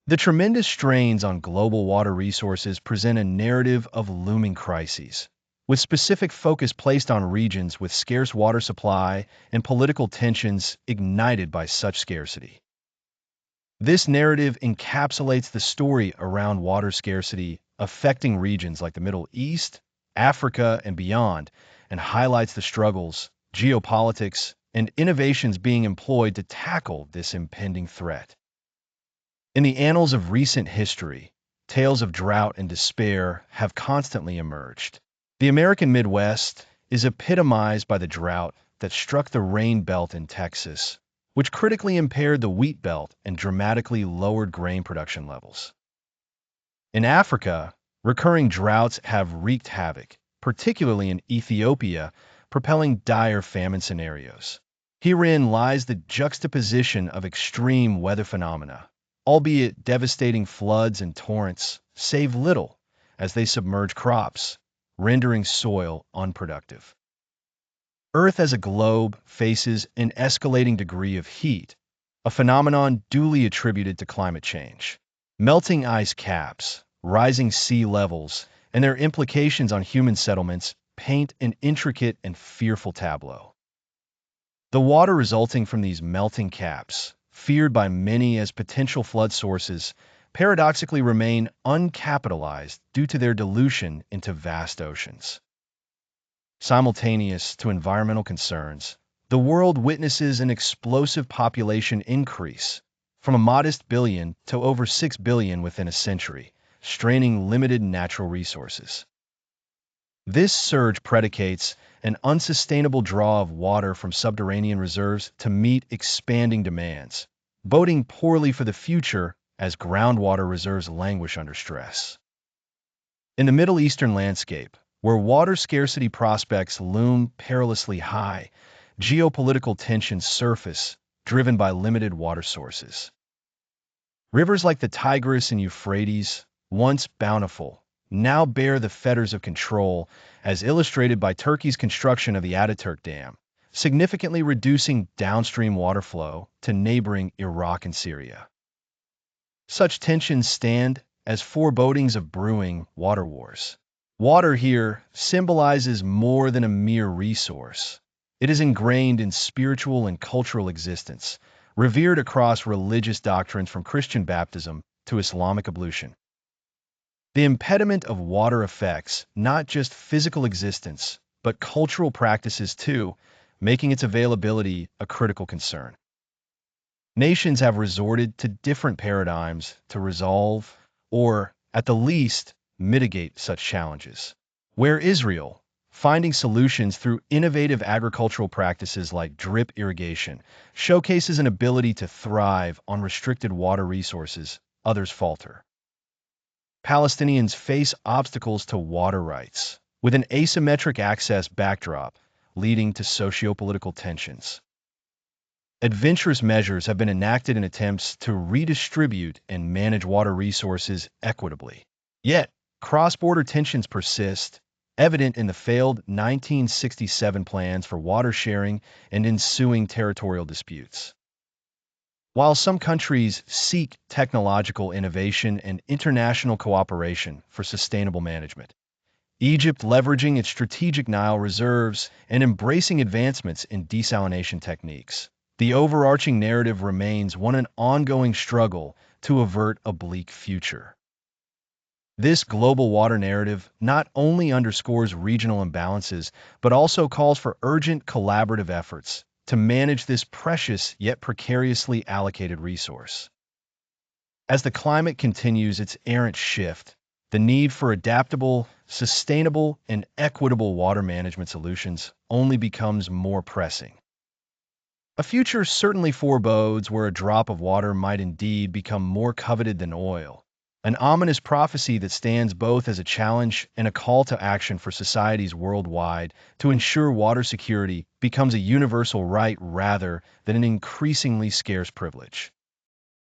The tremendous strains on global water resources present a narrative of looming crises, with specific focus placed on regions with scarce water supply and political tensions ignited by such scarcity. This narrative encapsulates the story around water scarcity affecting regions like the Middle East, Africa, and beyond, and highlights the struggles, geopolitics, and innovations being employed to tackle this impending threat. In the annals of recent history, tales of drought and despair have constantly emerged. The American Midwest is epitomized by the drought that struck the rain belt in Texas, which critically impaired the wheat belt and dramatically lowered grain production levels. In Africa, recurring droughts have wreaked havoc, particularly in Ethiopia, propelling dire famine scenarios. Herein lies the juxtaposition of extreme weather phenomena, albeit devastating floods and torrents save little as they submerge crops, rendering soil unproductive. Earth as a globe faces an escalating degree of heat, a phenomenon duly attributed to climate change. Melting ice caps, rising sea levels, and their implications on human settlements paint an intricate and fearful tableau. The water resulting from these melting caps, feared by many as potential flood sources, paradoxically remain uncapitalized due to their dilution into vast oceans. Simultaneous to environmental concerns, the world witnesses an explosive population increase, from a modest billion to over 6 billion within a century, straining limited natural resources. This surge predicates an unsustainable draw of water from subterranean reserves to meet expanding demands, boding poorly for the future as groundwater reserves languish under stress. In the Middle Eastern landscape, where water scarcity prospects loom perilously high, geopolitical tensions surface, driven by limited water sources. Rivers like the Tigris and Euphrates, once bountiful, now bear the fetters of control, as illustrated by Turkey's construction of the Ataturk Dam, significantly reducing downstream water flow to neighboring Iraq and Syria. Such tensions stand as forebodings of brewing water wars. Water here symbolizes more than a mere resource. It is ingrained in spiritual and cultural existence, revered across religious doctrines from Christian baptism to Islamic ablution. The impediment of water affects not just physical existence, but cultural practices too, making its availability a critical concern. Nations have resorted to different paradigms to resolve, or, at the least, mitigate such challenges. Where Israel, finding solutions through innovative agricultural practices like drip irrigation, showcases an ability to thrive on restricted water resources, others falter. Palestinians face obstacles to water rights, with an asymmetric access backdrop leading to socio-political tensions. Adventurous measures have been enacted in attempts to redistribute and manage water resources equitably. Yet, cross-border tensions persist, evident in the failed 1967 plans for water sharing and ensuing territorial disputes. While some countries seek technological innovation and international cooperation for sustainable management, Egypt leveraging its strategic Nile reserves and embracing advancements in desalination techniques, the overarching narrative remains an ongoing struggle to avert a bleak future. This global water narrative not only underscores regional imbalances, but also calls for urgent collaborative efforts to manage this precious yet precariously allocated resource. As the climate continues its errant shift, the need for adaptable, sustainable, and equitable water management solutions only becomes more pressing. A future certainly forebodes where a drop of water might indeed become more coveted than oil, an ominous prophecy that stands both as a challenge and a call to action for societies worldwide to ensure water security becomes a universal right rather than an increasingly scarce privilege.